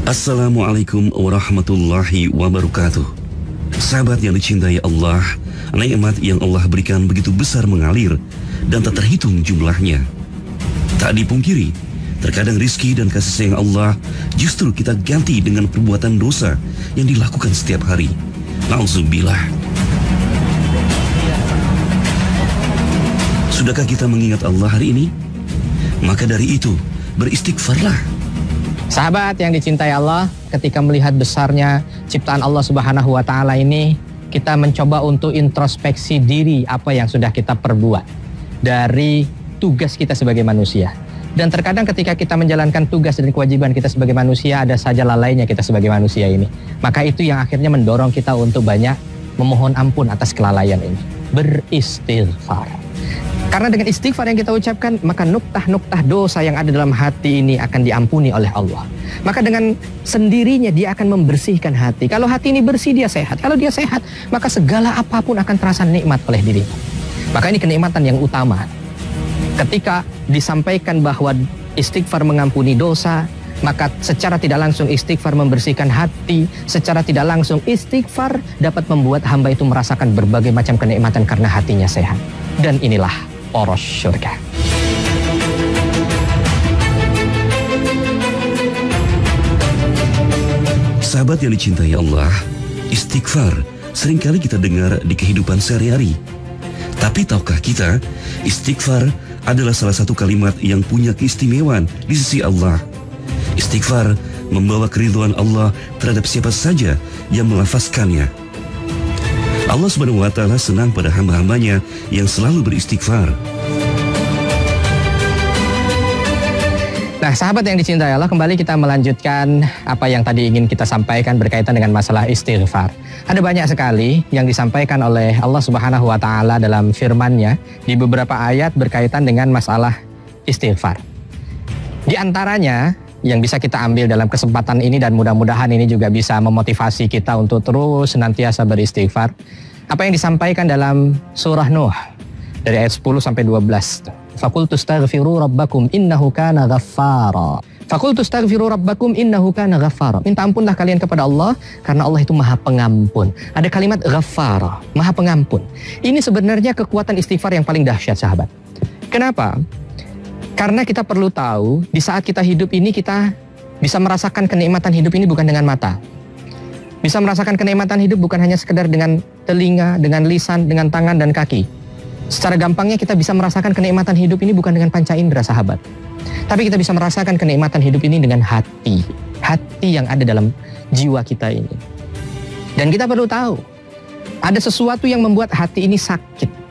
Assalamualaikum warahmatullahi wabarakatuh. Sahabat yang dicintai Allah, nikmat yang Allah berikan begitu besar mengalir dan tak terhitung jumlahnya. Tak dipungkiri, terkadang rizki dan kasih sayang Allah justru kita ganti dengan perbuatan dosa yang dilakukan setiap hari. Nauzubillah. Sudahkah kita mengingat Allah hari ini? Maka dari itu, beristighfarlah. Sahabat yang dicintai Allah, ketika melihat besarnya ciptaan Allah Subhanahu wa Ta'ala ini, kita mencoba untuk introspeksi diri apa yang sudah kita perbuat dari tugas kita sebagai manusia. Dan terkadang ketika kita menjalankan tugas dan kewajiban kita sebagai manusia, ada saja lalainya kita sebagai manusia ini. Maka itu yang akhirnya mendorong kita untuk banyak memohon ampun atas kelalaian ini. Beristighfar. Karena dengan istighfar yang kita ucapkan, maka nuktah-nuktah dosa yang ada dalam hati ini akan diampuni oleh Allah. Maka dengan sendirinya dia akan membersihkan hati. Kalau hati ini bersih, dia sehat. Kalau dia sehat, maka segala apapun akan terasa nikmat oleh dirinya. Maka ini kenikmatan yang utama. Ketika disampaikan bahwa istighfar mengampuni dosa, maka secara tidak langsung istighfar membersihkan hati. Secara tidak langsung istighfar dapat membuat hamba itu merasakan berbagai macam kenikmatan karena hatinya sehat. Dan inilah poros surga. Sahabat yang dicintai Allah, istighfar seringkali kita dengar di kehidupan sehari-hari. Tapi tahukah kita, istighfar adalah salah satu kalimat yang punya keistimewaan di sisi Allah. Istighfar membawa keridhaan Allah terhadap siapa saja yang melafazkannya. Allah Subhanahu wa Ta'ala senang pada hamba-hambanya yang selalu beristighfar. Nah, sahabat yang dicintai Allah, kembali kita melanjutkan apa yang tadi ingin kita sampaikan berkaitan dengan masalah istighfar. Ada banyak sekali yang disampaikan oleh Allah Subhanahu wa Ta'ala dalam firman-Nya di beberapa ayat berkaitan dengan masalah istighfar. Di antaranya yang bisa kita ambil dalam kesempatan ini, dan mudah-mudahan ini juga bisa memotivasi kita untuk terus senantiasa beristighfar. Apa yang disampaikan dalam surah Nuh dari ayat 10 sampai 12. Faqultu astaghfiru rabbakum innahu kana ghaffara. Faqultu astaghfiru rabbakum innahu kana ghaffara. Minta ampunlah kalian kepada Allah karena Allah itu Maha Pengampun. Ada kalimat ghaffara, Maha Pengampun. Ini sebenarnya kekuatan istighfar yang paling dahsyat, sahabat. Kenapa? Karena kita perlu tahu, di saat kita hidup ini kita bisa merasakan kenikmatan hidup ini bukan dengan mata. Bisa merasakan kenikmatan hidup bukan hanya sekedar dengan telinga, dengan lisan, dengan tangan dan kaki. Secara gampangnya kita bisa merasakan kenikmatan hidup ini bukan dengan panca indera, sahabat. Tapi kita bisa merasakan kenikmatan hidup ini dengan hati. Hati yang ada dalam jiwa kita ini. Dan kita perlu tahu, ada sesuatu yang membuat hati ini sakit.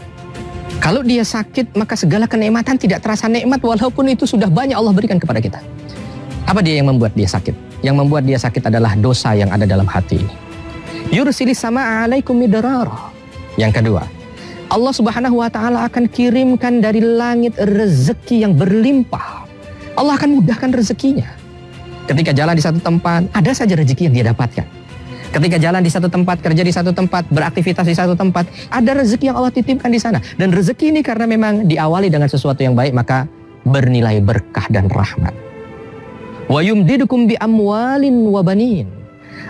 Kalau dia sakit, maka segala kenikmatan tidak terasa nikmat walaupun itu sudah banyak Allah berikan kepada kita. Apa dia yang membuat dia sakit? Yang membuat dia sakit adalah dosa yang ada dalam hati ini. Yursilis sama alaikum midrara. Yang kedua, Allah Subhanahu wa Ta'ala akan kirimkan dari langit rezeki yang berlimpah. Allah akan mudahkan rezekinya. Ketika jalan di satu tempat, ada saja rezeki yang dia dapatkan. Ketika jalan di satu tempat, kerja di satu tempat, beraktivitas di satu tempat, ada rezeki yang Allah titipkan di sana. Dan rezeki ini karena memang diawali dengan sesuatu yang baik, maka bernilai berkah dan rahmat. Wa yumdidukum bi amwalin wa banin.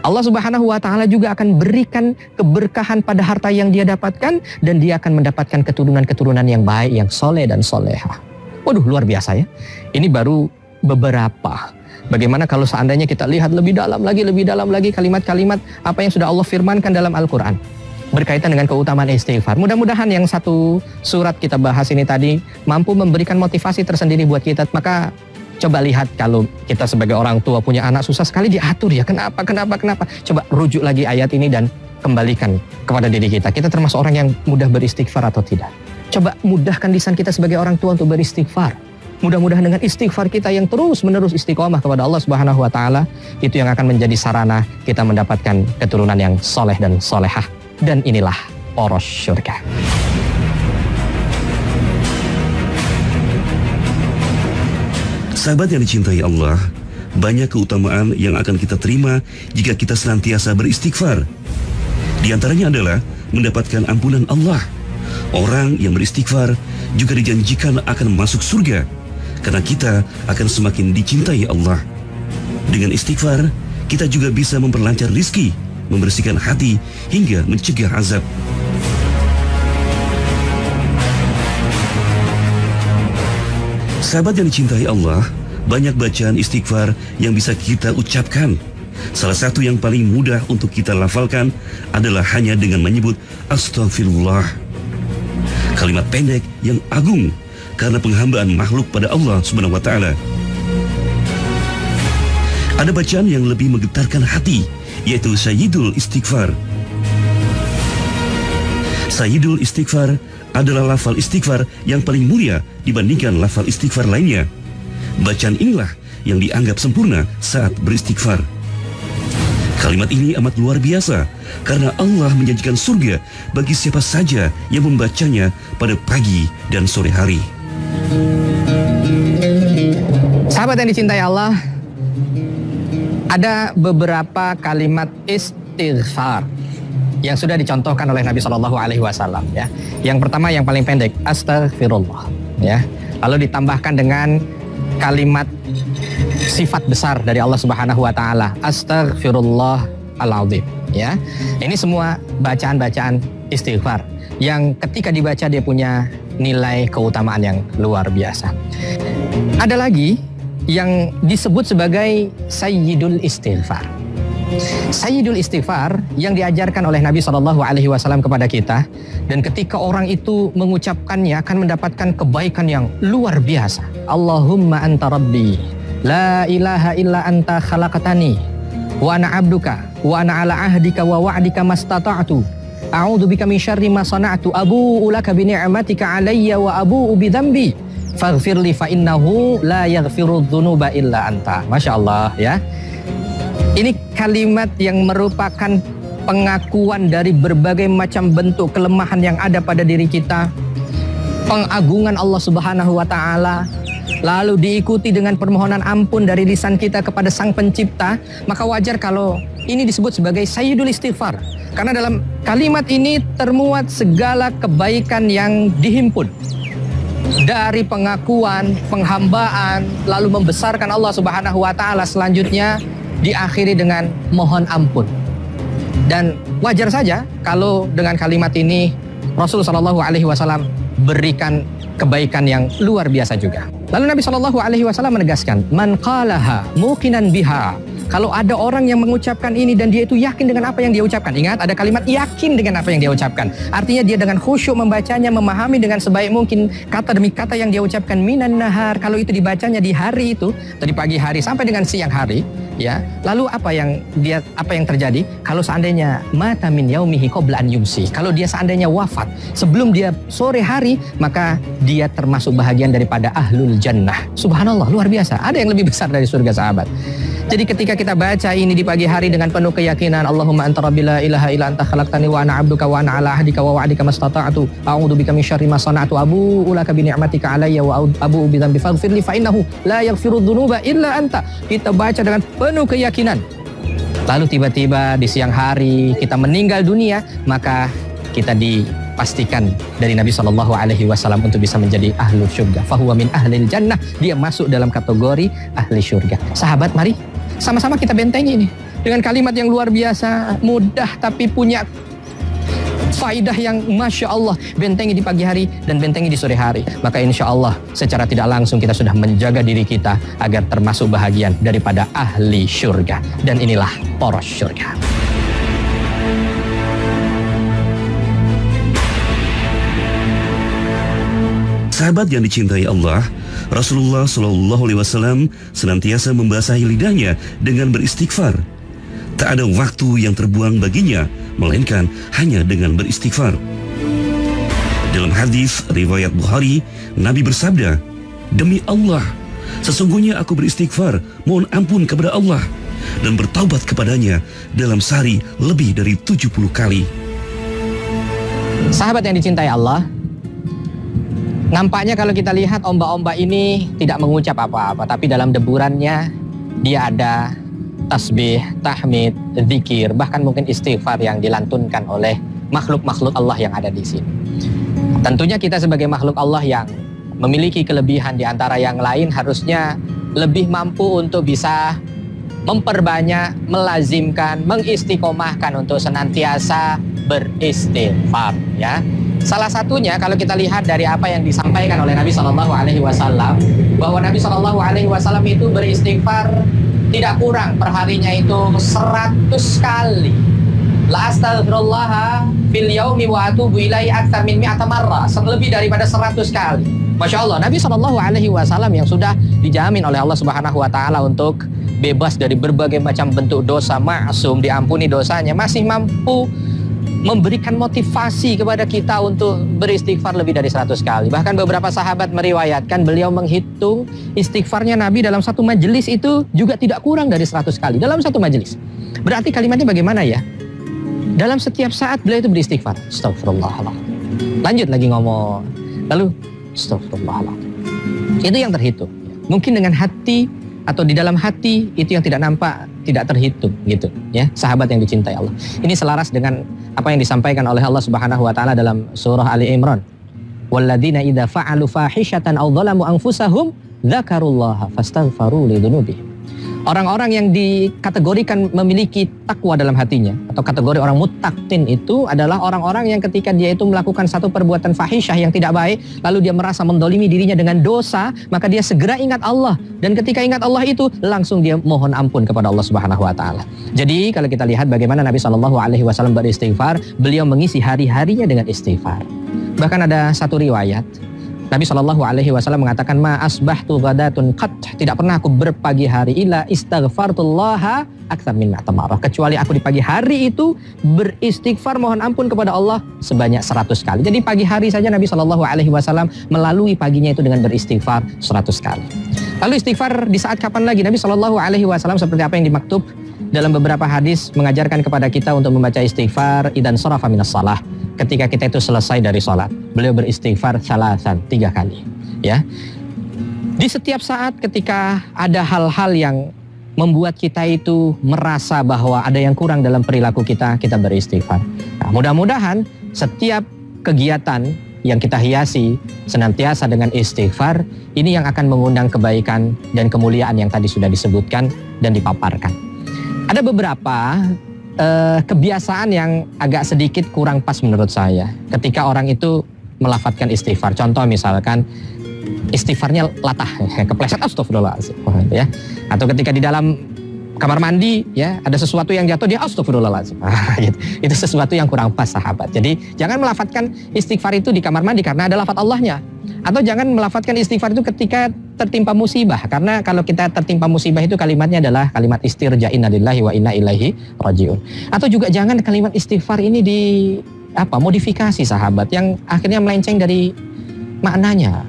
Allah Subhanahu wa Ta'ala juga akan berikan keberkahan pada harta yang dia dapatkan, dan dia akan mendapatkan keturunan-keturunan yang baik, yang soleh dan soleha. Waduh, luar biasa ya. Ini baru beberapa. Bagaimana kalau seandainya kita lihat lebih dalam lagi kalimat-kalimat apa yang sudah Allah firmankan dalam Al-Quran berkaitan dengan keutamaan istighfar. Mudah-mudahan yang satu surat kita bahas ini tadi mampu memberikan motivasi tersendiri buat kita. Maka coba lihat, kalau kita sebagai orang tua punya anak susah sekali diatur ya. Kenapa? Coba rujuk lagi ayat ini dan kembalikan kepada diri kita. Kita termasuk orang yang mudah beristighfar atau tidak? Coba mudahkan lisan kita sebagai orang tua untuk beristighfar. Mudah-mudahan dengan istighfar kita yang terus-menerus istiqomah kepada Allah Subhanahu wa Ta'ala, itu yang akan menjadi sarana kita mendapatkan keturunan yang soleh dan solehah. Dan inilah poros surga. Sahabat yang dicintai Allah, banyak keutamaan yang akan kita terima jika kita senantiasa beristighfar. Di antaranya adalah mendapatkan ampunan Allah. Orang yang beristighfar juga dijanjikan akan masuk surga, karena kita akan semakin dicintai Allah. Dengan istighfar, kita juga bisa memperlancar rizki, membersihkan hati, hingga mencegah azab. Sahabat yang dicintai Allah, banyak bacaan istighfar yang bisa kita ucapkan. Salah satu yang paling mudah untuk kita lafalkan adalah hanya dengan menyebut Astaghfirullah. Kalimat pendek yang agung karena penghambaan makhluk pada Allah Subhanahu wa Ta'ala. Ada bacaan yang lebih menggetarkan hati, yaitu Sayyidul Istighfar. Sayyidul Istighfar adalah lafal istighfar yang paling mulia dibandingkan lafal istighfar lainnya. Bacaan inilah yang dianggap sempurna saat beristighfar. Kalimat ini amat luar biasa karena Allah menjanjikan surga bagi siapa saja yang membacanya pada pagi dan sore hari. Sahabat yang dicintai Allah, ada beberapa kalimat istighfar yang sudah dicontohkan oleh Nabi Shallallahu Alaihi Wasallam. Ya, yang pertama yang paling pendek, Astaghfirullah. Ya, lalu ditambahkan dengan kalimat sifat besar dari Allah Subhanahu Wa Taala, Astaghfirullahaladzim. Ya, ini semua bacaan-bacaan istighfar yang ketika dibaca dia punya nilai keutamaan yang luar biasa. Ada lagi yang disebut sebagai Sayyidul Istighfar. Sayyidul Istighfar yang diajarkan oleh Nabi SAW kepada kita, dan ketika orang itu mengucapkannya akan mendapatkan kebaikan yang luar biasa. Allahumma anta rabbi, la ilaha illa anta khalaqtani, wa ana abduka, wa ana ala ahdika wa wa'dika mastata'tu, a'udzu bika min syarri ma sana'tu, abu'u laka bi ni'matika alayya wa abu'u bi dzambi, faghfirli fa innahu la yaghfiru dzunuba illa anta. Masya Allah, ya. Ini kalimat yang merupakan pengakuan dari berbagai macam bentuk kelemahan yang ada pada diri kita, pengagungan Allah Subhanahu wa Ta'ala, lalu diikuti dengan permohonan ampun dari lisan kita kepada Sang Pencipta. Maka wajar kalau ini disebut sebagai Sayyidul Istighfar, karena dalam kalimat ini termuat segala kebaikan yang dihimpun dari pengakuan, penghambaan, lalu membesarkan Allah Subhanahu wa Ta'ala, selanjutnya diakhiri dengan mohon ampun. Dan wajar saja kalau dengan kalimat ini Rasulullah Shallallahu Alaihi Wasallam berikan kebaikan yang luar biasa juga. Lalu Nabi Shallallahu Alaihi Wasallam menegaskan, man qalaha muqinan biha. Kalau ada orang yang mengucapkan ini dan dia itu yakin dengan apa yang dia ucapkan. Ingat, ada kalimat yakin dengan apa yang dia ucapkan. Artinya dia dengan khusyuk membacanya, memahami dengan sebaik mungkin kata demi kata yang dia ucapkan. Minan nahar, kalau itu dibacanya di hari itu, atau di pagi hari sampai dengan siang hari, ya. Lalu apa yang terjadi? Kalau seandainya mata min yaumihi qabla an yumsi, kalau dia seandainya wafat sebelum dia sore hari, maka dia termasuk bahagian daripada ahlul jannah. Subhanallah, luar biasa. Ada yang lebih besar dari surga, sahabat. Jadi ketika kita baca ini di pagi hari dengan penuh keyakinan, Allahumma anta rabbi la ilaha illa anta khalaqtani wa ana abduka wa ana ala ahdika wa wa'dika mastata'tu, a'udzu bika min syarri ma sana'tu, abu'u laka bi ni'matika alayya wa abu'u bi dzambi faghfirli fa innahu la yaghfiru dzunuba illa anta. Kita baca dengan penuh keyakinan. Lalu tiba-tiba di siang hari kita meninggal dunia, maka kita dipastikan dari Nabi Shallallahu Alaihi Wasallam untuk bisa menjadi ahlu syurga. Fahuwa min ahlil jannah, dia masuk dalam kategori ahli syurga. Sahabat, mari sama-sama kita bentengi ini dengan kalimat yang luar biasa, mudah tapi punya faidah yang Masya Allah. Bentengi di pagi hari dan bentengi di sore hari, maka insya Allah secara tidak langsung kita sudah menjaga diri kita agar termasuk bahagian daripada ahli syurga. Dan inilah poros syurga. Sahabat yang dicintai Allah, Rasulullah Shallallahu Alaihi Wasallam senantiasa membasahi lidahnya dengan beristighfar. Tak ada waktu yang terbuang baginya, melainkan hanya dengan beristighfar. Dalam hadis riwayat Bukhari, Nabi bersabda, demi Allah, sesungguhnya aku beristighfar, mohon ampun kepada Allah, dan bertaubat kepadanya dalam sehari lebih dari 70 kali. Sahabat yang dicintai Allah, nampaknya kalau kita lihat ombak-ombak ini tidak mengucap apa-apa, tapi dalam deburannya dia ada tasbih, tahmid, zikir, bahkan mungkin istighfar yang dilantunkan oleh makhluk-makhluk Allah yang ada di sini. Tentunya kita sebagai makhluk Allah yang memiliki kelebihan di antara yang lain harusnya lebih mampu untuk bisa memperbanyak, melazimkan, mengistiqomahkan untuk senantiasa beristighfar, ya. Salah satunya kalau kita lihat dari apa yang disampaikan oleh Nabi Shallallahu Alaihi Wasallam, bahwa Nabi Shallallahu Alaihi Wasallam itu beristighfar tidak kurang perharinya itu 100 kali. La astaghfirullah fil yaumi wa atubu ilaihi aktsar min mi'ata marrah, lebih daripada 100 kali. Masya Allah, Nabi Shallallahu Alaihi Wasallam yang sudah dijamin oleh Allah Subhanahu Wa Taala untuk bebas dari berbagai macam bentuk dosa, maksum, diampuni dosanya, masih mampu memberikan motivasi kepada kita untuk beristighfar lebih dari 100 kali. Bahkan beberapa sahabat meriwayatkan beliau menghitung istighfarnya Nabi dalam satu majelis itu juga tidak kurang dari 100 kali dalam satu majelis. Berarti kalimatnya bagaimana ya? Dalam setiap saat beliau itu beristighfar. Astagfirullahaladzim. Lanjut lagi ngomong. Lalu astagfirullahaladzim. Itu yang terhitung. Mungkin dengan hati atau di dalam hati itu yang tidak nampak, tidak terhitung gitu ya, sahabat yang dicintai Allah. Ini selaras dengan apa yang disampaikan oleh Allah Subhanahu wa taala dalam surah Ali Imran. Walladzina idza fa'alu fahishatan aw dzalamu anfusahum dzakarullaha fastaghfaru lidzunubihim. Orang-orang yang dikategorikan memiliki takwa dalam hatinya atau kategori orang muttaqin itu adalah orang-orang yang ketika dia itu melakukan satu perbuatan fahisyah yang tidak baik, lalu dia merasa mendolimi dirinya dengan dosa, maka dia segera ingat Allah, dan ketika ingat Allah itu langsung dia mohon ampun kepada Allah Subhanahu wa taala. Jadi kalau kita lihat bagaimana Nabi Shallallahu Alaihi Wasallam beristighfar, beliau mengisi hari-harinya dengan istighfar. Bahkan ada satu riwayat Nabi Shallallahu Alaihi Wasallam mengatakan, ma asbahtu ghadatun qat, tidak pernah aku berpagi hari illa istaghfartullaha aktsar min mi'ata marrah, kecuali aku di pagi hari itu beristighfar mohon ampun kepada Allah sebanyak 100 kali. Jadi pagi hari saja Nabi Shallallahu Alaihi Wasallam melalui paginya itu dengan beristighfar 100 kali. Lalu istighfar di saat kapan lagi? Nabi Shallallahu Alaihi Wasallam seperti apa yang dimaktub dalam beberapa hadis mengajarkan kepada kita untuk membaca istighfar idan sharafa minas shalah. Ketika kita itu selesai dari sholat, beliau beristighfar 3 kali, ya. Di setiap saat ketika ada hal-hal yang membuat kita itu merasa bahwa ada yang kurang dalam perilaku kita, kita beristighfar. Nah, mudah-mudahan setiap kegiatan yang kita hiasi senantiasa dengan istighfar, ini yang akan mengundang kebaikan dan kemuliaan yang tadi sudah disebutkan dan dipaparkan. Ada beberapa kebiasaan yang agak sedikit kurang pas menurut saya ketika orang itu melafadzkan istighfar. Contoh misalkan istighfarnya latah, kepleset astagfirullahaladzim, ya. Atau ketika di dalam kamar mandi, ya, ada sesuatu yang jatuh, dia astagfirullahaladzim. Gitu. Itu sesuatu yang kurang pas, sahabat. Jadi jangan melafadzkan istighfar itu di kamar mandi karena ada lafadz Allahnya. Atau jangan melafadzkan istighfar itu ketika tertimpa musibah, karena kalau kita tertimpa musibah itu kalimatnya adalah kalimat istirja, inna lillahi wa inna ilaihi rajiun. Atau juga jangan kalimat istighfar ini modifikasi, sahabat, yang akhirnya melenceng dari maknanya.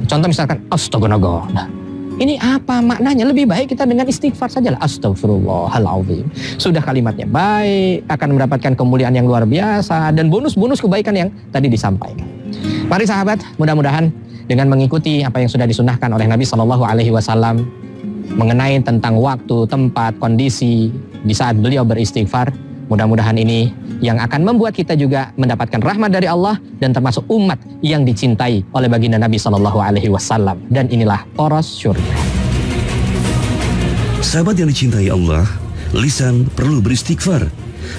Contoh misalkan astagfirullah. Nah, ini apa maknanya? Lebih baik kita dengan istighfar saja lah. Astagfirullahaladzim. Sudah kalimatnya baik, akan mendapatkan kemuliaan yang luar biasa dan bonus-bonus kebaikan yang tadi disampaikan. Mari sahabat, mudah-mudahan dengan mengikuti apa yang sudah disunahkan oleh Nabi Shallallahu Alaihi Wasallam mengenai tentang waktu, tempat, kondisi di saat beliau beristighfar, mudah-mudahan ini yang akan membuat kita juga mendapatkan rahmat dari Allah dan termasuk umat yang dicintai oleh baginda Nabi Shallallahu Alaihi Wasallam. Dan inilah poros syurga. Sahabat yang dicintai Allah, lisan perlu beristighfar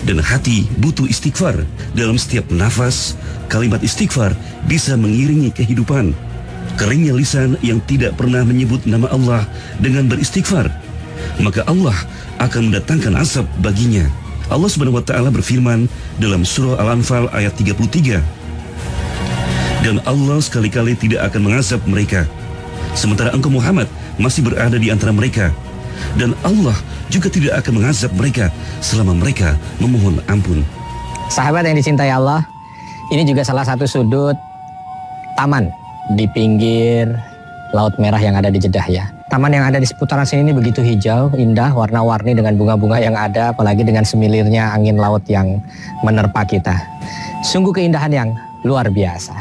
dan hati butuh istighfar. Dalam setiap nafas, kalimat istighfar bisa mengiringi kehidupan. Keringnya lisan yang tidak pernah menyebut nama Allah dengan beristighfar, maka Allah akan mendatangkan azab baginya. Allah Subhanahu wa taala berfirman dalam surah Al-Anfal ayat 33. Dan Allah sekali-kali tidak akan mengazab mereka sementara engkau Muhammad masih berada di antara mereka, dan Allah juga tidak akan mengazab mereka selama mereka memohon ampun. Sahabat yang dicintai Allah, ini juga salah satu sudut taman di pinggir Laut Merah yang ada di Jeddah, ya. Taman yang ada di seputaran sini ini begitu hijau, indah, warna-warni dengan bunga-bunga yang ada, apalagi dengan semilirnya angin laut yang menerpa kita. Sungguh keindahan yang luar biasa.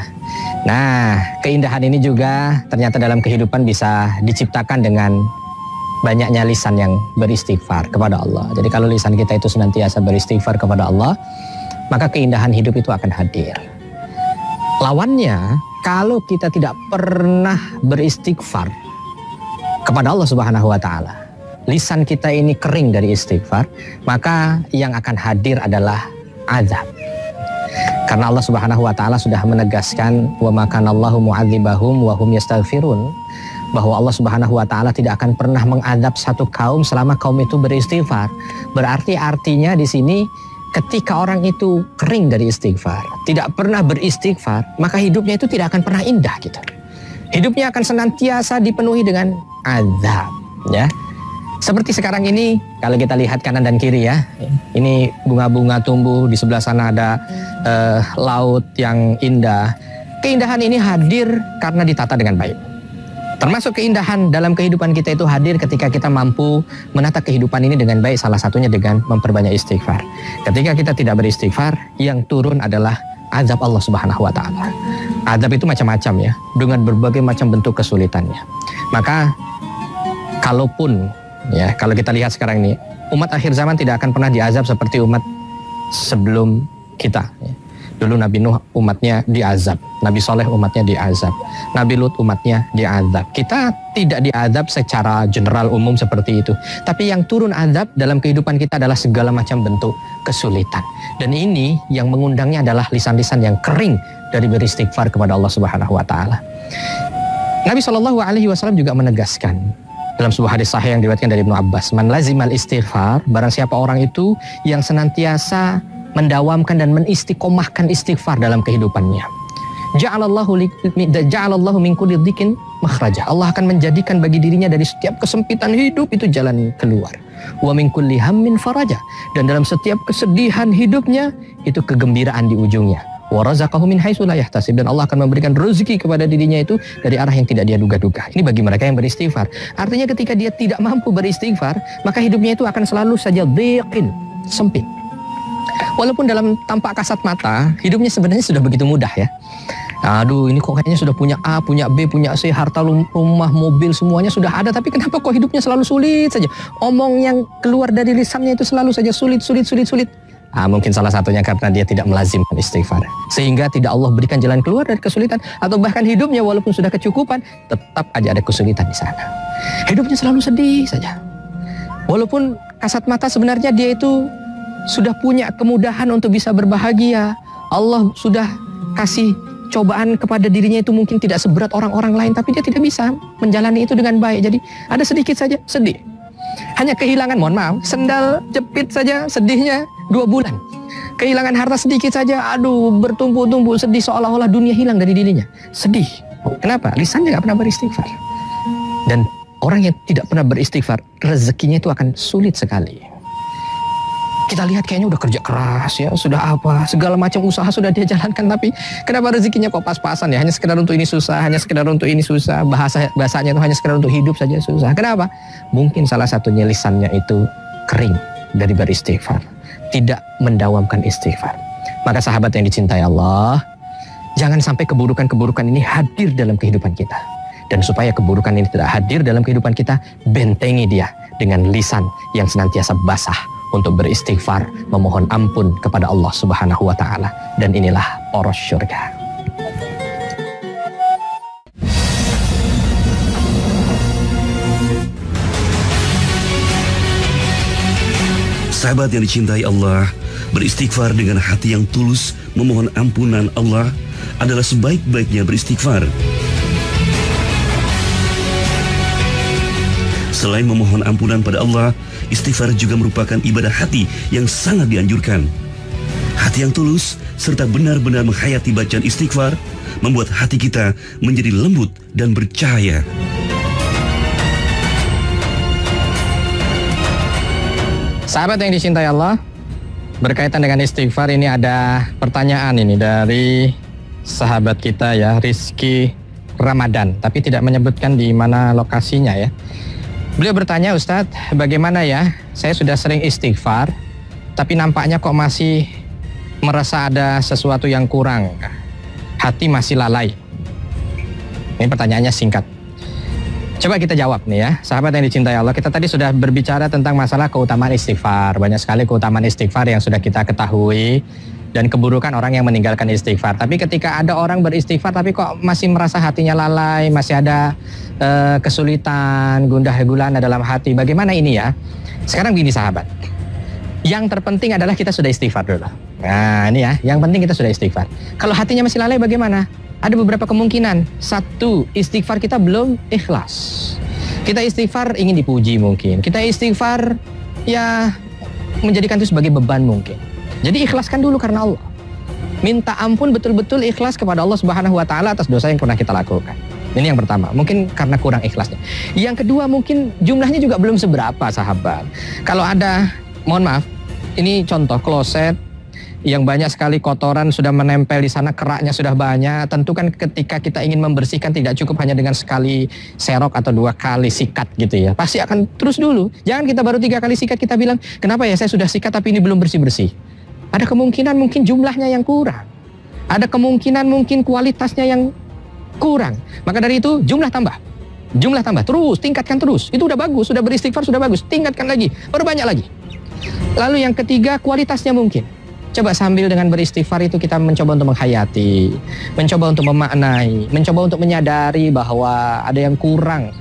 Nah, keindahan ini juga ternyata dalam kehidupan bisa diciptakan dengan banyaknya lisan yang beristighfar kepada Allah. Jadi kalau lisan kita itu senantiasa beristighfar kepada Allah, maka keindahan hidup itu akan hadir. Lawannya, kalau kita tidak pernah beristighfar kepada Allah Subhanahu wa taala, lisan kita ini kering dari istighfar, maka yang akan hadir adalah azab. Karena Allah Subhanahu wa taala sudah menegaskan wa ma kana Allahu mu'adzibahum wa hum yastaghfirun, bahwa Allah Subhanahu wa taala tidak akan pernah mengadab satu kaum selama kaum itu beristighfar. Berarti artinya di sini ketika orang itu kering dari istighfar, tidak pernah beristighfar, maka hidupnya itu tidak akan pernah indah gitu. Hidupnya akan senantiasa dipenuhi dengan azab, ya. Seperti sekarang ini, kalau kita lihat kanan dan kiri ya, ini bunga-bunga tumbuh, di sebelah sana ada laut yang indah. Keindahan ini hadir karena ditata dengan baik. Termasuk keindahan dalam kehidupan kita itu hadir ketika kita mampu menata kehidupan ini dengan baik, salah satunya dengan memperbanyak istighfar. Ketika kita tidak beristighfar, yang turun adalah azab Allah Subhanahu wa taala. Azab itu macam-macam ya, dengan berbagai macam bentuk kesulitannya. Maka kalaupun ya, kalau kita lihat sekarang ini, umat akhir zaman tidak akan pernah diazab seperti umat sebelum kita ya. Dulu Nabi Nuh umatnya diazab, Nabi Soleh umatnya diazab, Nabi Lut umatnya diazab. Kita tidak diazab secara general umum seperti itu. Tapi yang turun azab dalam kehidupan kita adalah segala macam bentuk kesulitan. Dan ini yang mengundangnya adalah lisan-lisan yang kering dari beristighfar kepada Allah Subhanahu wa taala. Nabi SAW juga menegaskan dalam sebuah hadis sahih yang diriwayatkan dari Ibnu Abbas, man lazimal istighfar, barang siapa orang itu yang senantiasa mendawamkan dan mengistiqomahkan istighfar dalam kehidupannya, ja'alallahu min kulli dhikin makhraja. Allah akan menjadikan bagi dirinya dari setiap kesempitan hidup itu jalan keluar. Wa min kulli hammin faraja, dan dalam setiap kesedihan hidupnya itu kegembiraan di ujungnya. Wa razaqahu min haitsu la yahtasib, dan Allah akan memberikan rezeki kepada dirinya itu dari arah yang tidak dia duga-duga. Ini bagi mereka yang beristighfar. Artinya ketika dia tidak mampu beristighfar, maka hidupnya itu akan selalu saja dhiqin, sempit. Walaupun dalam tampak kasat mata, hidupnya sebenarnya sudah begitu mudah ya. Aduh, ini kok kayaknya sudah punya A, punya B, punya C, harta, rumah, mobil, semuanya sudah ada. Tapi kenapa kok hidupnya selalu sulit saja? Omong yang keluar dari lisannya itu selalu saja sulit. Mungkin salah satunya karena dia tidak melazimkan istighfar. Sehingga tidak Allah berikan jalan keluar dari kesulitan. Atau bahkan hidupnya walaupun sudah kecukupan, tetap aja ada kesulitan di sana. Hidupnya selalu sedih saja. Walaupun kasat mata sebenarnya dia itu sudah punya kemudahan untuk bisa berbahagia. Allah sudah kasih cobaan kepada dirinya itu mungkin tidak seberat orang-orang lain, tapi dia tidak bisa menjalani itu dengan baik. Jadi ada sedikit saja sedih. Hanya kehilangan, mohon maaf, sendal jepit saja sedihnya 2 bulan. Kehilangan harta sedikit saja, aduh bertumpuk-tumpuk sedih, seolah-olah dunia hilang dari dirinya. Sedih. Kenapa? Lisannya gak pernah beristighfar. Dan orang yang tidak pernah beristighfar, rezekinya itu akan sulit sekali. Kita lihat kayaknya udah kerja keras ya, sudah apa, segala macam usaha sudah dia jalankan, tapi kenapa rezekinya kok pas-pasan ya? Hanya sekedar untuk ini susah, hanya sekedar untuk ini susah, bahasanya itu hanya sekedar untuk hidup saja susah. Kenapa? Mungkin salah satunya lisannya itu kering dari beristighfar, tidak mendawamkan istighfar. Maka sahabat yang dicintai Allah, jangan sampai keburukan-keburukan ini hadir dalam kehidupan kita. Dan supaya keburukan ini tidak hadir dalam kehidupan kita, bentengi dia dengan lisan yang senantiasa basah untuk beristighfar, memohon ampun kepada Allah Subhanahu wa taala. Dan inilah poros syurga. Sahabat yang dicintai Allah, beristighfar dengan hati yang tulus, memohon ampunan Allah adalah sebaik-baiknya beristighfar. Selain memohon ampunan pada Allah, istighfar juga merupakan ibadah hati yang sangat dianjurkan. Hati yang tulus serta benar-benar menghayati bacaan istighfar membuat hati kita menjadi lembut dan bercahaya. Sahabat yang dicintai Allah, berkaitan dengan istighfar ini ada pertanyaan ini dari sahabat kita ya, Rizky Ramadan, tapi tidak menyebutkan di mana lokasinya ya. Beliau bertanya, Ustadz, bagaimana ya? Saya sudah sering istighfar, tapi nampaknya kok masih merasa ada sesuatu yang kurang. Hati masih lalai. Ini pertanyaannya singkat. Coba kita jawab nih ya, sahabat yang dicintai Allah. Kita tadi sudah berbicara tentang masalah keutamaan istighfar. Banyak sekali keutamaan istighfar yang sudah kita ketahui. Dan keburukan orang yang meninggalkan istighfar. Tapi ketika ada orang beristighfar tapi kok masih merasa hatinya lalai, masih ada kesulitan, gundah gulana dalam hati. Bagaimana ini ya? Sekarang gini sahabat, yang terpenting adalah kita sudah istighfar dulu. Nah ini ya, yang penting kita sudah istighfar. Kalau hatinya masih lalai bagaimana? Ada beberapa kemungkinan. Satu, istighfar kita belum ikhlas. Kita istighfar ingin dipuji mungkin. Kita istighfar ya menjadikan itu sebagai beban mungkin. Jadi ikhlaskan dulu karena Allah. Minta ampun betul-betul ikhlas kepada Allah Subhanahu wa taala atas dosa yang pernah kita lakukan. Ini yang pertama, mungkin karena kurang ikhlasnya. Yang kedua, mungkin jumlahnya juga belum seberapa sahabat. Kalau ada, mohon maaf, ini contoh kloset yang banyak sekali kotoran sudah menempel di sana, keraknya sudah banyak. Tentu kan ketika kita ingin membersihkan tidak cukup hanya dengan sekali serok atau 2 kali sikat gitu ya. Pasti akan terus dulu. Jangan kita baru 3 kali sikat kita bilang, kenapa ya saya sudah sikat tapi ini belum bersih-bersih. Ada kemungkinan mungkin jumlahnya yang kurang. Ada kemungkinan mungkin kualitasnya yang kurang. Maka dari itu jumlah tambah. Jumlah tambah, terus, tingkatkan terus. Itu udah bagus, sudah beristighfar, sudah bagus. Tingkatkan lagi, perbanyak lagi. Lalu yang ketiga, kualitasnya mungkin. Coba sambil dengan beristighfar itu kita mencoba untuk menghayati, mencoba untuk memaknai, mencoba untuk menyadari bahwa ada yang kurang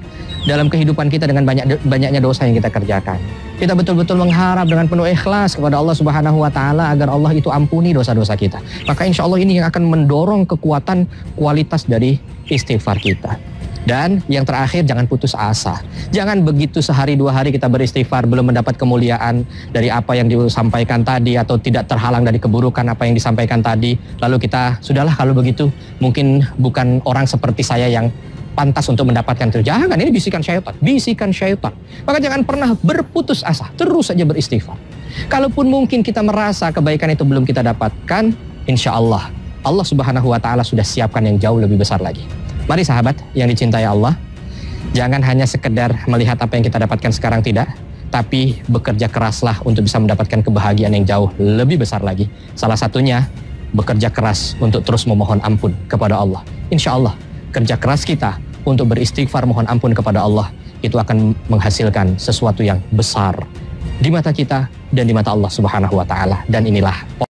dalam kehidupan kita dengan banyaknya dosa yang kita kerjakan. Kita betul-betul mengharap dengan penuh ikhlas kepada Allah Subhanahu wa taala agar Allah itu ampuni dosa-dosa kita. Maka insya Allah ini yang akan mendorong kekuatan kualitas dari istighfar kita. Dan yang terakhir, jangan putus asa. Jangan begitu sehari 2 hari kita beristighfar belum mendapat kemuliaan dari apa yang disampaikan tadi atau tidak terhalang dari keburukan apa yang disampaikan tadi. Lalu kita, sudahlah kalau begitu mungkin bukan orang seperti saya yang pantas untuk mendapatkan itu. Jangan, ini bisikan syaitan. Bisikan syaitan. Maka jangan pernah berputus asa. Terus saja beristighfar. Kalaupun mungkin kita merasa kebaikan itu belum kita dapatkan, insya Allah, Allah Subhanahu wa ta'ala sudah siapkan yang jauh lebih besar lagi. Mari sahabat yang dicintai Allah, jangan hanya sekedar melihat apa yang kita dapatkan sekarang, tidak, tapi bekerja keraslah untuk bisa mendapatkan kebahagiaan yang jauh lebih besar lagi. Salah satunya, bekerja keras untuk terus memohon ampun kepada Allah. Insya Allah, kerja keras kita untuk beristighfar mohon ampun kepada Allah, itu akan menghasilkan sesuatu yang besar di mata kita dan di mata Allah Subhanahu wa ta'ala. Dan inilah